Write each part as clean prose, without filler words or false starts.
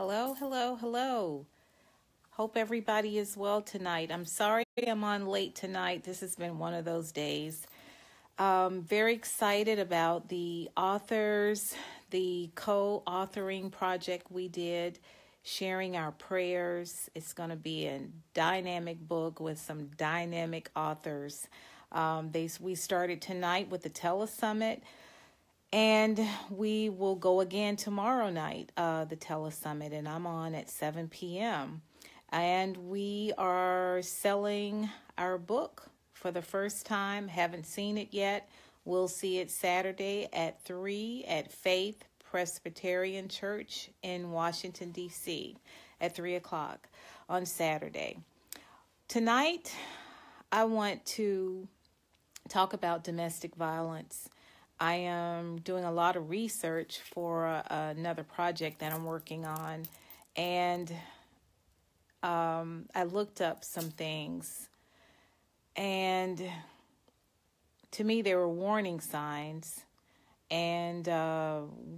Hello, hello, hello. Hope everybody is well tonight. I'm sorry I'm on late tonight. This has been one of those days. Very excited about the authors, the co-authoring project we did, sharing our prayers. It's going to be a dynamic book with some dynamic authors. We started tonight with the Telesummit. And we will go again tomorrow night, the Telesummit, and I'm on at 7 p.m. And we are selling our book for the first time. Haven't seen it yet. We'll see it Saturday at 3 at Faith Presbyterian Church in Washington, D.C. at 3 o'clock on Saturday. Tonight, I want to talk about domestic violence. I am doing a lot of research for another project that I'm working on, and I looked up some things, and to me there were warning signs, and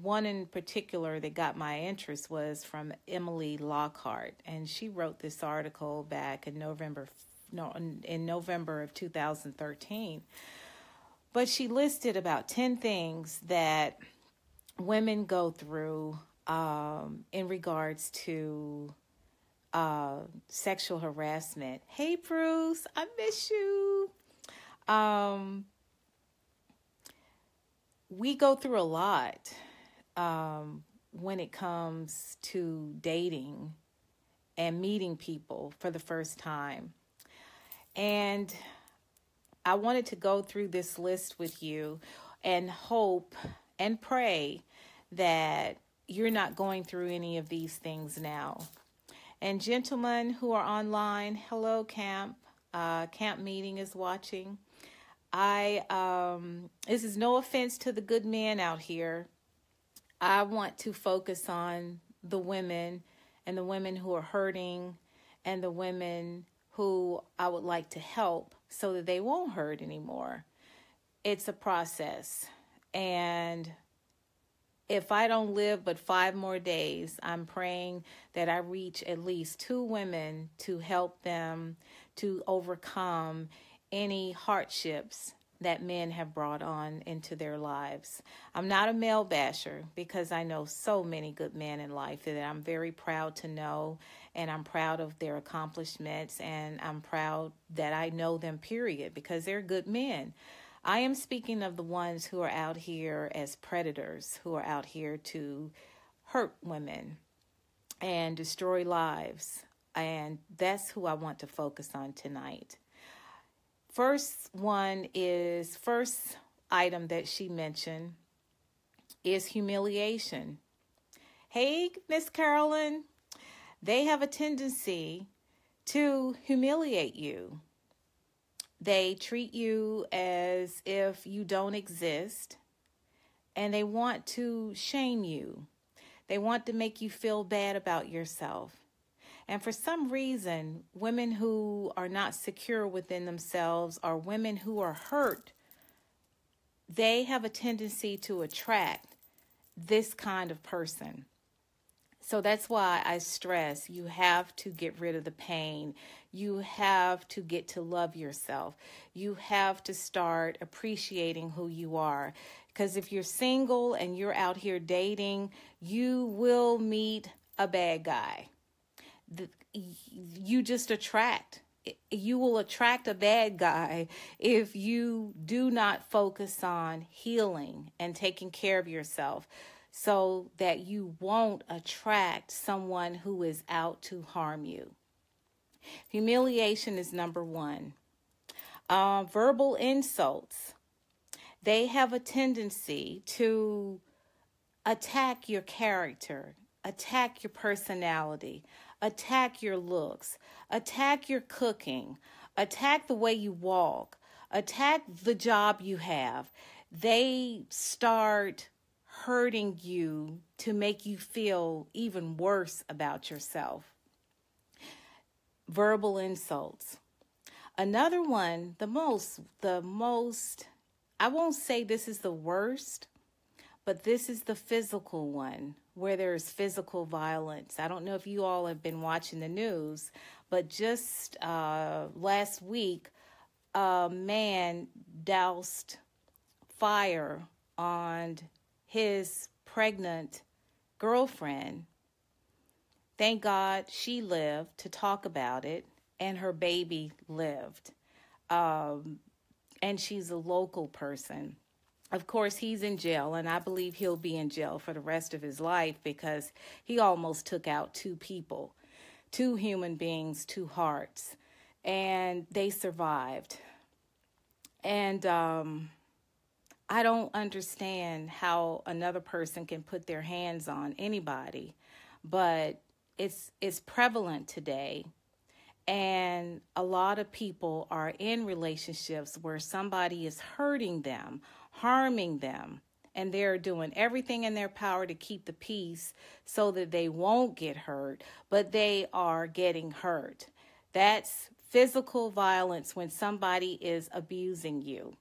one in particular that got my interest was from Emily Lockhart, and she wrote this article back in November of 2013. But she listed about 10 things that women go through in regards to sexual harassment. Hey, Bruce, I miss you. We go through a lot when it comes to dating and meeting people for the first time. And I wanted to go through this list with you and hope and pray that you're not going through any of these things now. And gentlemen who are online, hello, Camp. Camp Meeting is watching. This is no offense to the good men out here. I want to focus on the women and the women who are hurting and the women who I would like to help so that they won't hurt anymore. It's a process. And if I don't live but 5 more days, I'm praying that I reach at least 2 women to help them to overcome any hardships that men have brought on into their lives. I'm not a male basher because I know so many good men in life that I'm very proud to know, and I'm proud of their accomplishments, and I'm proud that I know them, period, because they're good men. I am speaking of the ones who are out here as predators, who are out here to hurt women and destroy lives, and that's who I want to focus on tonight. First item that she mentioned is humiliation. Hey, Miss Carolyn, they have a tendency to humiliate you. They treat you as if you don't exist, and they want to shame you. They want to make you feel bad about yourself. And for some reason, women who are not secure within themselves or women who are hurt, they have a tendency to attract this kind of person. So that's why I stress you have to get rid of the pain. You have to get to love yourself. You have to start appreciating who you are. Because if you're single and you're out here dating, you will meet a bad guy. You will attract a bad guy if you do not focus on healing and taking care of yourself so that you won't attract someone who is out to harm you. Humiliation is number 1. Verbal insults. They have a tendency to attack your character, attack your personality, attack your looks, attack your cooking, attack the way you walk, attack the job you have. They start hurting you to make you feel even worse about yourself. Verbal insults. Another one, the most, I won't say this is the worst, But this is the physical one where there's physical violence. I don't know if you all have been watching the news, but just last week, a man doused fire on his pregnant girlfriend. Thank God she lived to talk about it, and her baby lived. And she's a local person. Of course, he's in jail, and I believe he'll be in jail for the rest of his life because he almost took out two people, two human beings, two hearts, and they survived. And I don't understand how another person can put their hands on anybody, but it's prevalent today. And a lot of people are in relationships where somebody is hurting them, harming them, and they're doing everything in their power to keep the peace so that they won't get hurt, but they are getting hurt. That's physical violence when somebody is abusing you.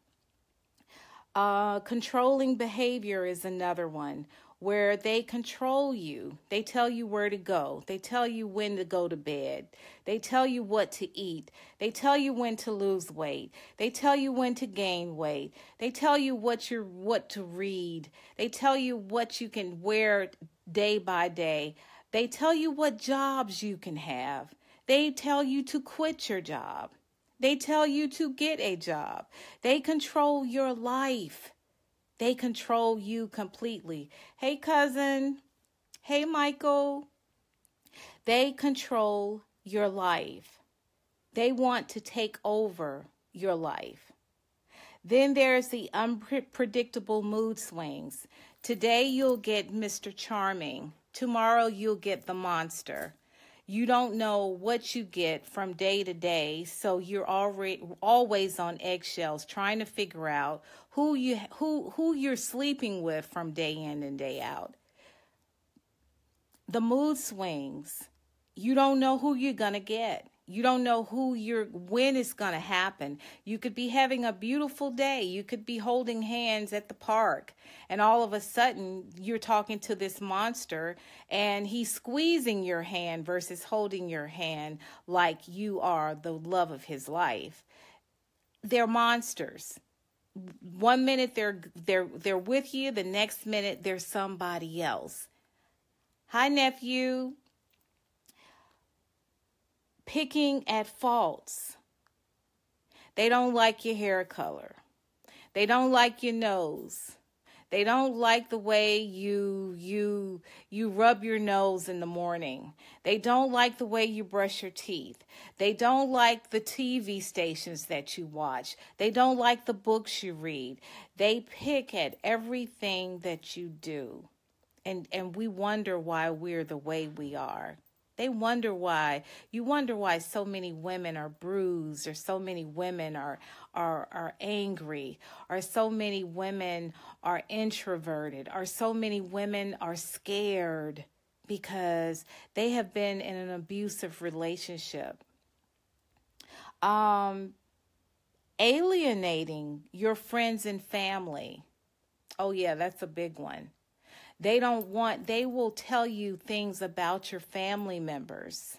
Controlling behavior is another one where they control you. They tell you where to go. They tell you when to go to bed. They tell you what to eat. They tell you when to lose weight. They tell you when to gain weight. They tell you what to read. They tell you what you can wear day by day. They tell you what jobs you can have. They tell you to quit your job. They tell you to get a job. They control your life. They control you completely. Hey, cousin. Hey, Michael. They control your life. They want to take over your life. Then there's the unpredictable mood swings. Today you'll get Mr. Charming. Tomorrow you'll get the monster. You don't know what you get from day to day, so you're always on eggshells trying to figure out who you're sleeping with from day in and day out. The mood swings. You don't know who you're going to get. You don't know when it's going to happen. You could be having a beautiful day. You could be holding hands at the park, and all of a sudden you're talking to this monster and he's squeezing your hand versus holding your hand like you are the love of his life. They're monsters. One minute they're with you, the next minute they're somebody else. Hi, nephew. Picking at faults. They don't like your hair color. They don't like your nose. They don't like the way you rub your nose in the morning. They don't like the way you brush your teeth. They don't like the TV stations that you watch. They don't like the books you read. They pick at everything that you do. And we wonder why we're the way we are. They wonder why. You wonder why so many women are bruised, or so many women are angry, or so many women are introverted, or so many women are scared because they have been in an abusive relationship. Alienating your friends and family. Oh yeah, that's a big one. They will tell you things about your family members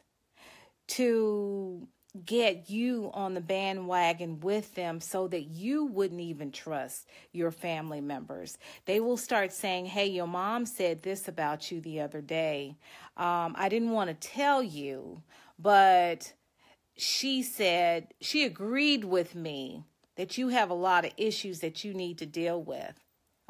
to get you on the bandwagon with them so that you wouldn't even trust your family members. They will start saying, hey, your mom said this about you the other day. I didn't want to tell you, but she said, she agreed with me that you have a lot of issues that you need to deal with.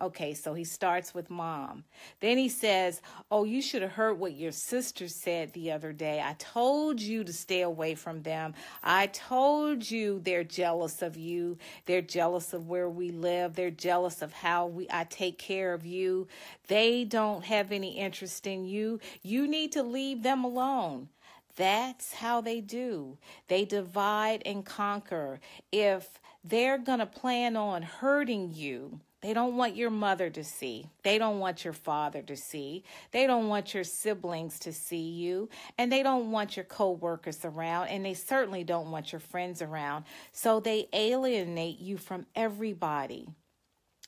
Okay, so he starts with mom. Then he says, oh, you should have heard what your sister said the other day. I told you to stay away from them. I told you they're jealous of you. They're jealous of where we live. They're jealous of how I take care of you. They don't have any interest in you. You need to leave them alone. That's how they do. They divide and conquer. If they're going to plan on hurting you, they don't want your mother to see. They don't want your father to see. They don't want your siblings to see you. And they don't want your co-workers around. And they certainly don't want your friends around. So they alienate you from everybody.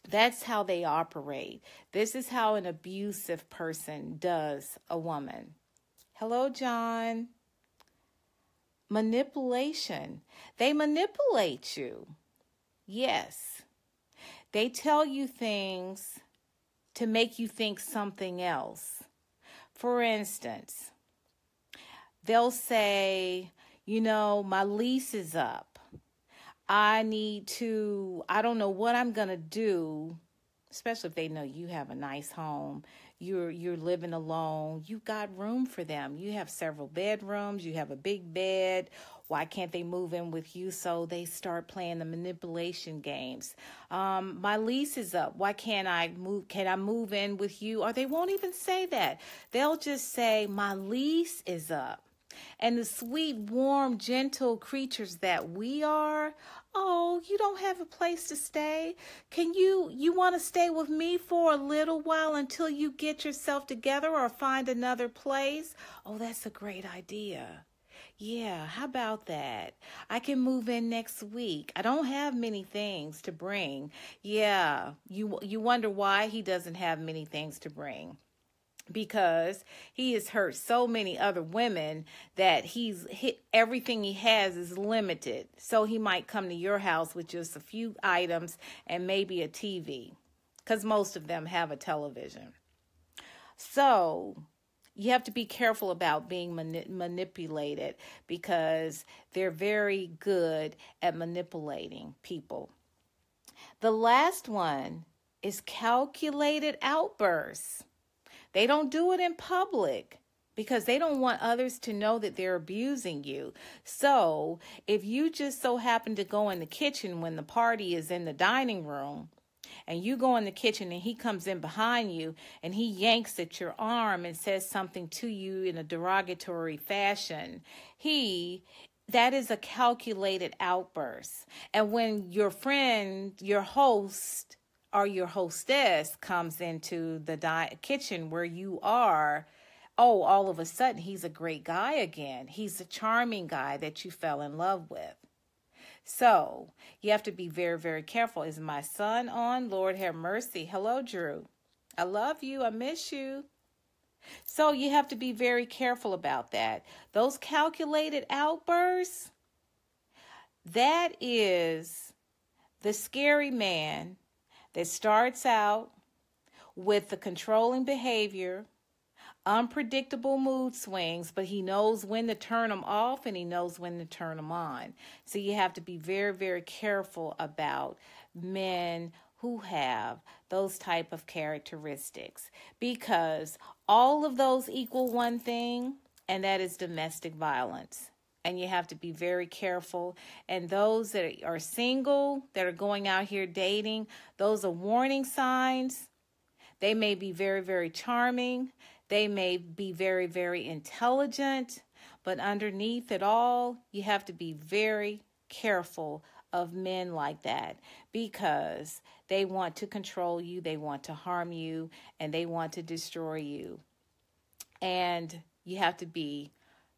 That's how they operate. This is how an abusive person does a woman. Hello, John. Manipulation. They manipulate you. Yes. They tell you things to make you think something else. For instance, they'll say, my lease is up. I don't know what I'm going to do, especially if they know you have a nice home. You're living alone. You've got room for them. You have several bedrooms. You have a big bed. Why can't they move in with you? So they start playing the manipulation games. My lease is up. Why can't I move? Can I move in with you? Or they won't even say that. They'll just say, my lease is up. And the sweet, warm, gentle creatures that we are, oh, you don't have a place to stay? Can you want to stay with me for a little while until you get yourself together or find another place? Oh, that's a great idea. Yeah, how about that? I can move in next week. I don't have many things to bring. Yeah, you wonder why he doesn't have many things to bring. Because he has hurt so many other women that everything he has is limited. So he might come to your house with just a few items and maybe a TV, because most of them have a television. So you have to be careful about being manipulated, because they're very good at manipulating people. The last one is calculated outbursts. They don't do it in public because they don't want others to know that they're abusing you. So if you just so happen to go in the kitchen when the party is in the dining room, and you go in the kitchen and he comes in behind you and he yanks at your arm and says something to you in a derogatory fashion, that is a calculated outburst. And when your friend, your host, or your hostess comes into the kitchen where you are, all of a sudden he's a great guy again. He's a charming guy that you fell in love with. So you have to be very, very careful. Is my son on? Lord have mercy. Hello, Drew. I love you. I miss you. So you have to be very careful about that. Those calculated outbursts, that is the scary man that starts out with the controlling behavior, unpredictable mood swings, but he knows when to turn them off and he knows when to turn them on. So you have to be very, very careful about men who have those type of characteristics, because all of those equal one thing, and that is domestic violence. And you have to be very careful. And those that are single, that are going out here dating, those are warning signs. They may be very, very charming. They may be very, very intelligent. But underneath it all, you have to be very careful of men like that, because they want to control you, they want to harm you, and they want to destroy you. And you have to be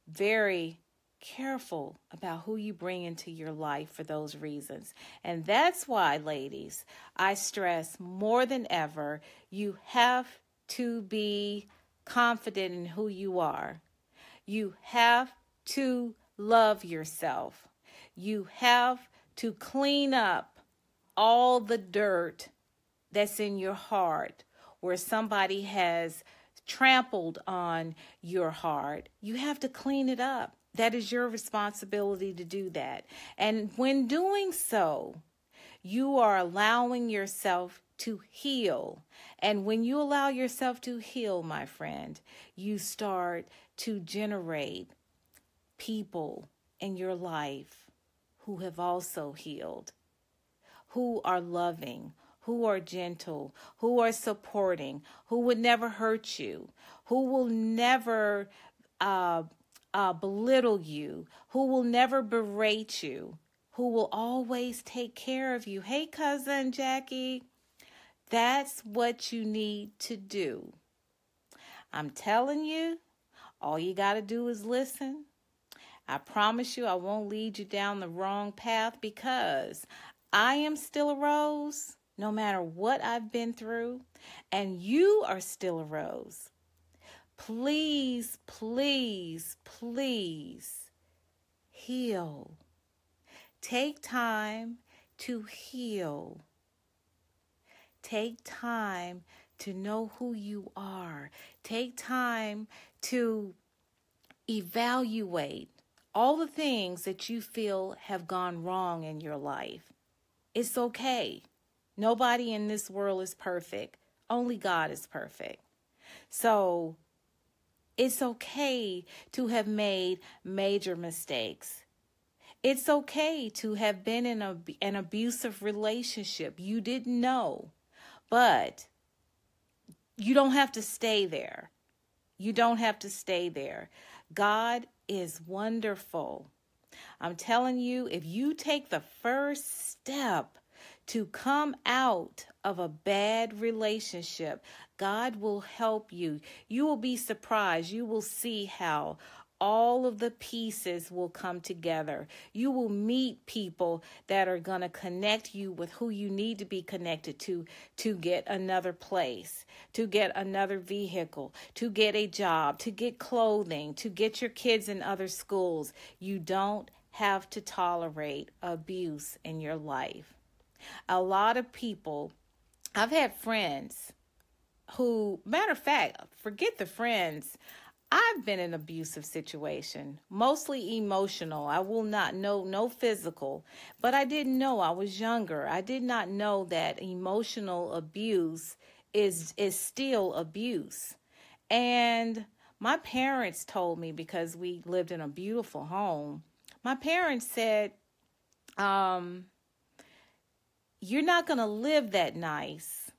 very careful about who you bring into your life for those reasons. And that's why, ladies, I stress more than ever, you have to be confident in who you are. You have to love yourself. You have to clean up all the dirt that's in your heart where somebody has trampled on your heart. You have to clean it up. That is your responsibility to do that. And when doing so, you are allowing yourself to heal. And when you allow yourself to heal, my friend, you start to generate people in your life who have also healed, who are loving, who are gentle, who are supporting, who would never hurt you, who will never belittle you, who will never berate you, who will always take care of you. Hey, cousin Jackie, that's what you need to do. I'm telling you, all you got to do is listen. I promise you I won't lead you down the wrong path, because I am still a rose no matter what I've been through, and you are still a rose, please, please, please heal. Take time to heal. Take time to know who you are. Take time to evaluate all the things that you feel have gone wrong in your life. It's okay. Nobody in this world is perfect. Only God is perfect. So it's okay to have made major mistakes. It's okay to have been in an abusive relationship. You didn't know, but you don't have to stay there. You don't have to stay there. God is wonderful. I'm telling you, if you take the first step to come out of a bad relationship, God will help you. You will be surprised. You will see how all of the pieces will come together. You will meet people that are going to connect you with who you need to be connected to get another place, to get another vehicle, to get a job, to get clothing, to get your kids in other schools. You don't have to tolerate abuse in your life. A lot of people, I've had friends who, matter of fact, forget the friends, I've been in an abusive situation, mostly emotional. I will not know, no physical, but I didn't know. I was younger. I did not know that emotional abuse is still abuse. And my parents told me, because we lived in a beautiful home, my parents said, you're not going to live that nice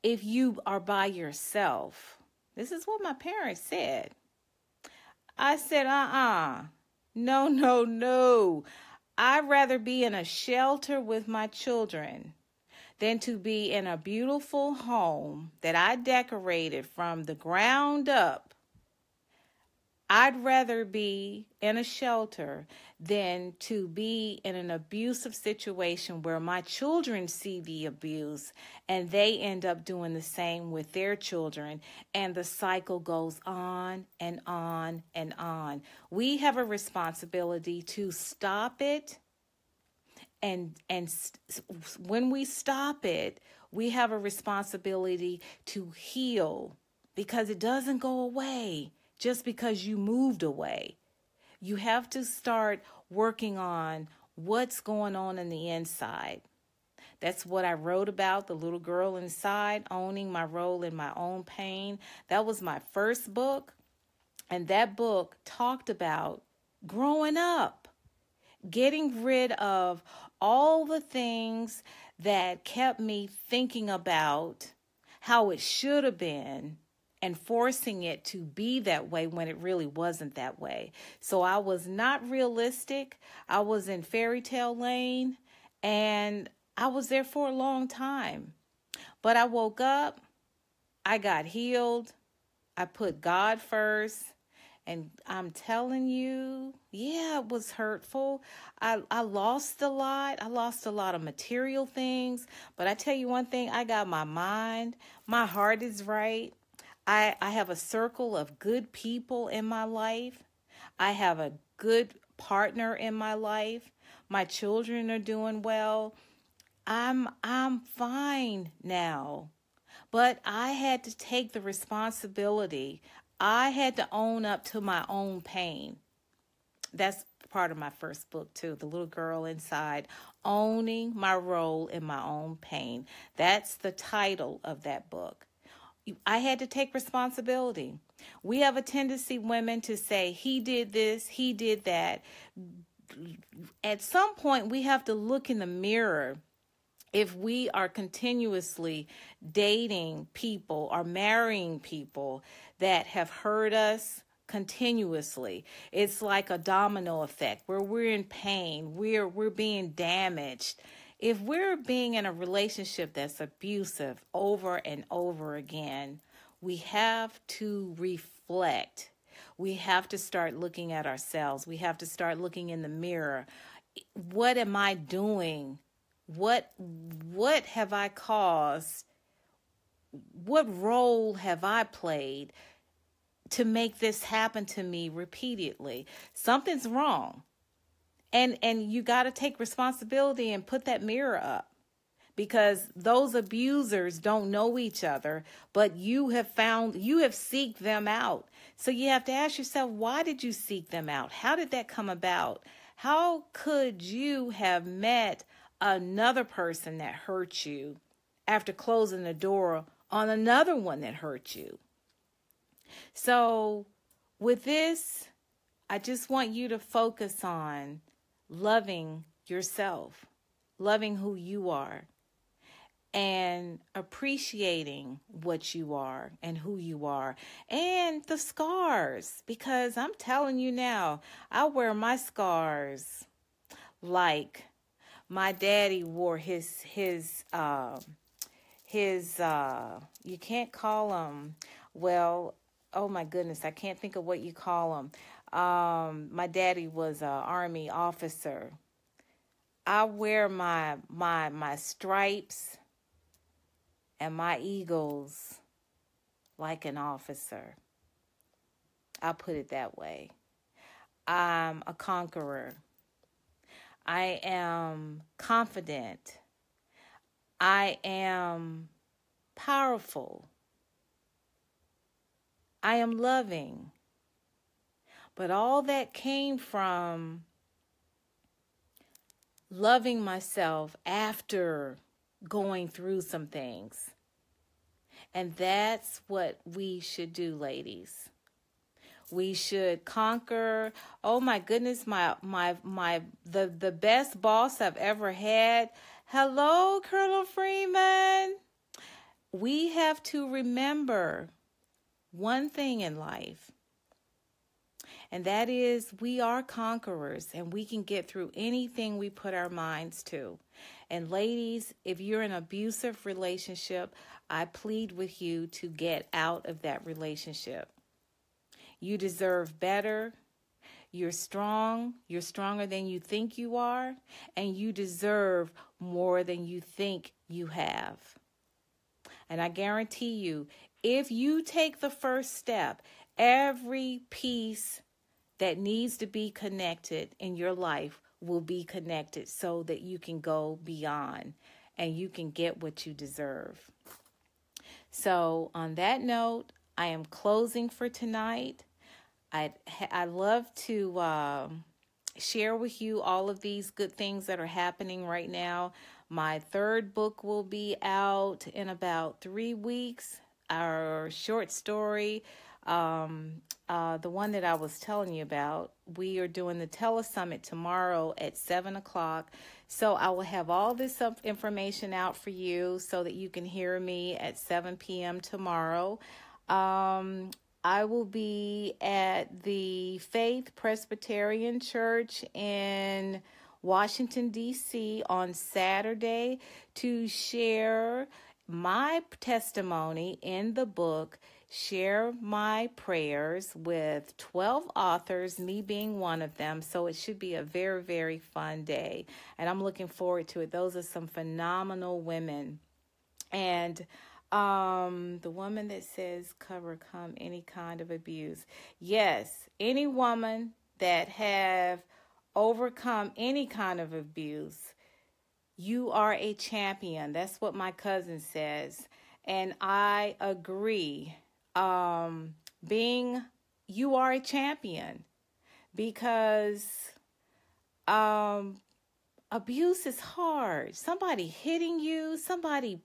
if you are by yourself. This is what my parents said. I said, no. I'd rather be in a shelter with my children than to be in a beautiful home that I decorated from the ground up. I'd rather be in a shelter than to be in an abusive situation where my children see the abuse and they end up doing the same with their children, and the cycle goes on and on and on. We have a responsibility to stop it, and when we stop it, we have a responsibility to heal, because it doesn't go away just because you moved away. You have to start working on what's going on in the inside. That's what I wrote about, The Little Girl Inside, Owning My Role in My Own Pain. That was my first book. And that book talked about growing up, getting rid of all the things that kept me thinking about how it should have been, and forcing it to be that way when it really wasn't that way. So I was not realistic. I was in fairy tale lane, and I was there for a long time. But I woke up, I got healed, I put God first, and I'm telling you, yeah, it was hurtful. I lost a lot. I lost a lot of material things. But I tell you one thing, I got my mind. My heart is right. I have a circle of good people in my life. I have a good partner in my life. My children are doing well. I'm fine now. But I had to take the responsibility. I had to own up to my own pain. That's part of my first book too, The Little Girl Inside, Owning My Role in My Own Pain. That's the title of that book. I had to take responsibility. We have a tendency, women, to say, he did this, he did that. At some point, we have to look in the mirror. If we are continuously dating people or marrying people that have hurt us continuously, it's like a domino effect where we're in pain, we're being damaged. If we're being in a relationship that's abusive over and over again, we have to reflect. We have to start looking at ourselves. We have to start looking in the mirror. What am I doing What have I caused? What role have I played to make this happen to me repeatedly? Something's wrong. And you got to take responsibility and put that mirror up, because those abusers don't know each other, but you have seeked them out. So you have to ask yourself, why did you seek them out? How did that come about? How could you have met another person that hurt you after closing the door on another one that hurt you? So with this, I just want you to focus on loving yourself, loving who you are, and appreciating what you are and who you are, and the scars, because I'm telling you now, I wear my scars like my daddy wore his you can't call them, well, oh my goodness, I can't think of what you call them. My daddy was an Army officer. I wear my stripes and my eagles like an officer. I'll put it that way. I'm a conqueror. I am confident. I am powerful. I am loving. But all that came from loving myself after going through some things. And that's what we should do, ladies. We should conquer. Oh my goodness, the best boss I've ever had. Hello, Colonel Freeman. We have to remember one thing in life. And that is, we are conquerors, and we can get through anything we put our minds to. And ladies, if you're in an abusive relationship, I plead with you to get out of that relationship. You deserve better. You're strong. You're stronger than you think you are. And you deserve more than you think you have. And I guarantee you, if you take the first step, every piece that needs to be connected in your life will be connected so that you can go beyond and you can get what you deserve. So on that note, I am closing for tonight. I'd love to share with you all of these good things that are happening right now. My third book will be out in about 3 weeks. Our short story, the one that I was telling you about, we are doing the Telesummit tomorrow at 7 o'clock. So I will have all this information out for you so that you can hear me at 7 p.m. tomorrow. I will be at the Faith Presbyterian Church in Washington, D.C. on Saturday to share my testimony in the book, Share My Prayers, with 12 authors, me being one of them. So it should be a very, very fun day. And I'm looking forward to it. Those are some phenomenal women. And the woman that says overcome any kind of abuse. Yes, any woman that have overcome any kind of abuse, you are a champion. That's what my cousin says. And I agree. You are a champion because abuse is hard. Somebody hitting you, somebody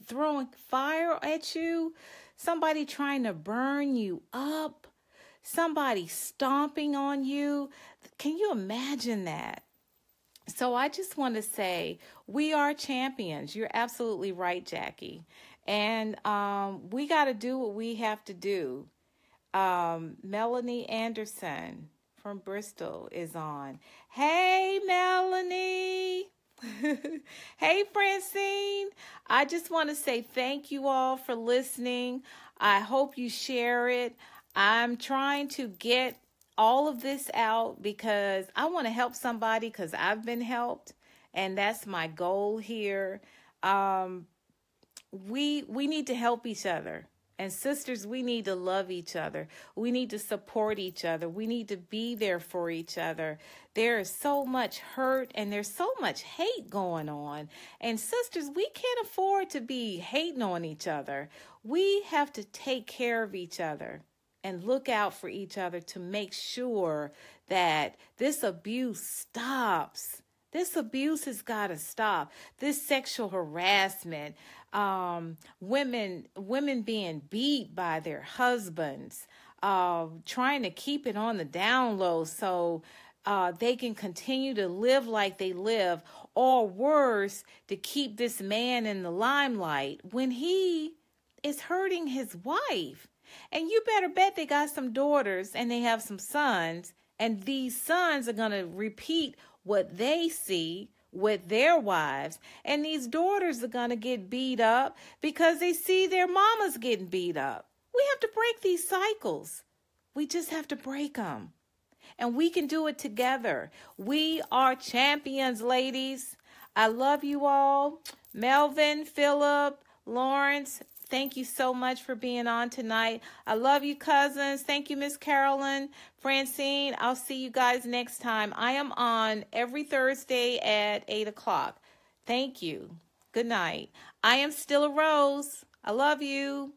throwing fire at you, somebody trying to burn you up, somebody stomping on you. Can you imagine that? So I just want to say we are champions. You're absolutely right, Jackie. And we got to do what we have to do. Melanie Anderson from Bristol is on. Hey, Melanie. Hey, Francine. I just want to say thank you all for listening. I hope you share it. I'm trying to get all of this out because I want to help somebody because I've been helped. and that's my goal here. Um, we need to help each other. And sisters, we need to love each other. We need to support each other. We need to be there for each other. There is so much hurt and there's so much hate going on. And sisters, we can't afford to be hating on each other. We have to take care of each other and look out for each other to make sure that this abuse stops. This abuse has got to stop. This sexual harassment, women being beat by their husbands, trying to keep it on the down low so they can continue to live like they live, or worse, to keep this man in the limelight when he is hurting his wife. And you better bet they got some daughters and they have some sons, and these sons are going to repeat what they see with their wives, and these daughters are going to get beat up because they see their mamas getting beat up. We have to break these cycles. We just have to break them, and we can do it together. We are champions, ladies. I love you all. Melvin, Philip, Lawrence, thank you so much for being on tonight. I love you, cousins. Thank you, Miss Carolyn. Francine, I'll see you guys next time. I am on every Thursday at 8 o'clock. Thank you. Good night. I am still a Rose. I love you.